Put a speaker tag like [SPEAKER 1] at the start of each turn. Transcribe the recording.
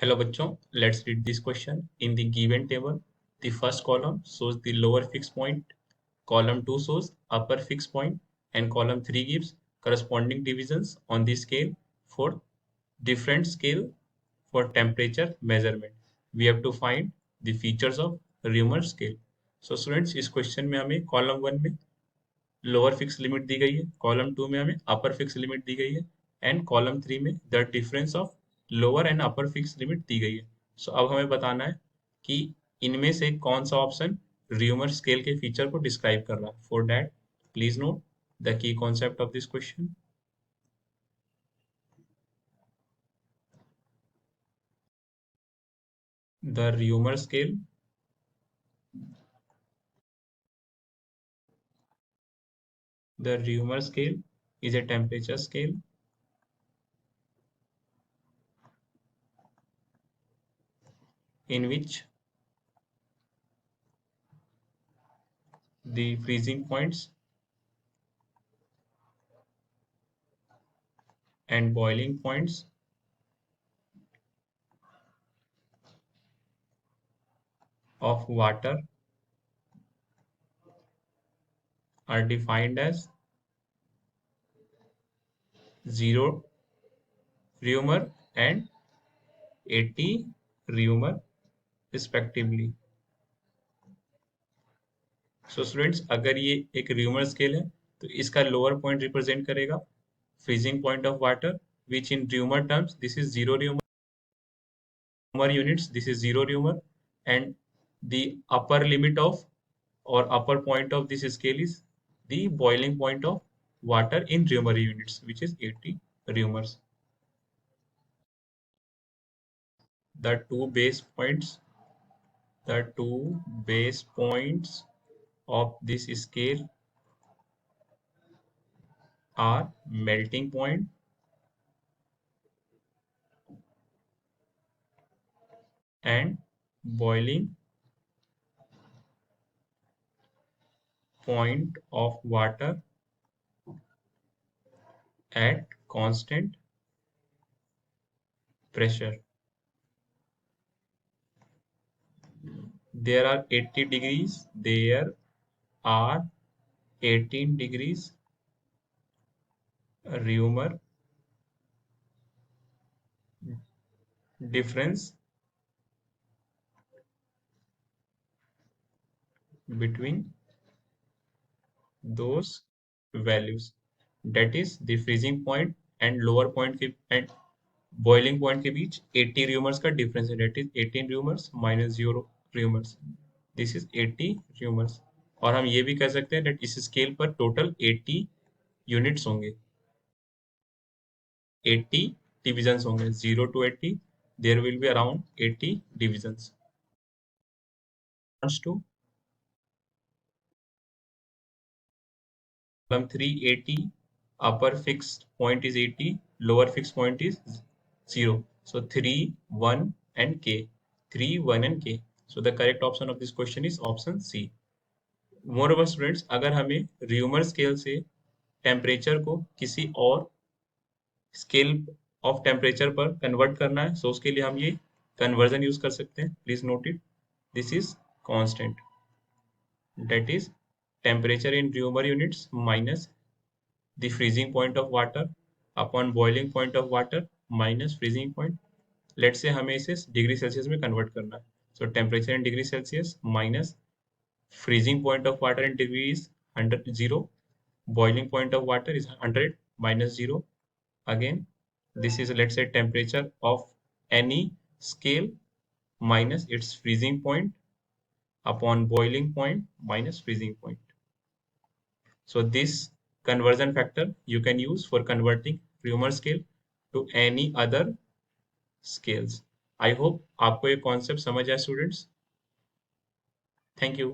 [SPEAKER 1] Hello बच्चों, let's read this question. In the given table, the first column shows the lower fixed point, column 2 shows upper fixed point, and column 3 gives corresponding divisions on the scale for different scale for temperature measurement. We have to find the features of Reaumur scale. So students, इस question में हमें column 1 में lower fix limit दी गई है, column 2 में हमें अपर fix limit दी गई है, एंड कॉलम 3 में the difference of lower and upper fix limit दी गई है. सो अब हमें बताना है कि इनमें से कौन सा ऑप्शन रियूमर स्केल के फीचर को डिस्क्राइब कर रहा है. For that please note the key concept of this question. The rumour scale is a temperature scale in which the freezing points and boiling points of water are defined as 0 Reaumur and 80 Reaumur respectively. So students, अगर ये एक Reaumur scale है तो इसका lower point represent करेगा freezing point of water, which in Reaumur terms this is 0 Reaumur units, this is 0 Reaumur, and the upper limit of or upper point of this scale is the boiling point of water in Reaumur units, which is 80 Reaumurs. The two base points of this scale are melting point and boiling point of water at constant pressure. There are 80 degrees, there are 18 degrees Reaumur difference between those values. That is the freezing point and lower point के and boiling point के बीच 80 Reaumurs का difference है. That is 18 Reaumurs minus 0 Reaumurs. This is 80 Reaumurs. और हम ये भी कह सकते हैं that इस स्केल पर टोटल 80 यूनिट्स होंगे, 80 डिविजन्स होंगे. 0 to 80 there will be around 80 divisions. To column 3 80, upper fixed point is 80, lower fixed point is 0. So 3 1 and k, 3 1 and k. So the correct option of this question is option C. Moreover students, अगर हमें Reaumur scale से temperature को किसी और scale of temperature पर convert करना है, सो उसके लिए हम ये कन्वर्जन यूज कर सकते हैं. Please note it. This is constant, that is temperature in Reaumur units minus the freezing point of water upon boiling point of water minus freezing point. Let's say हमें इसे डिग्री सेल्सियस में convert करना है. So temperature in degree Celsius minus freezing point of water in degree is 100 0, boiling point of water is 100 minus 0. Again, this is, let's say, temperature of any scale minus its freezing point upon boiling point minus freezing point. So this conversion factor you can use for converting Reaumur scale to any other scales. I hope आपको ये concept समझ आया students. Thank you.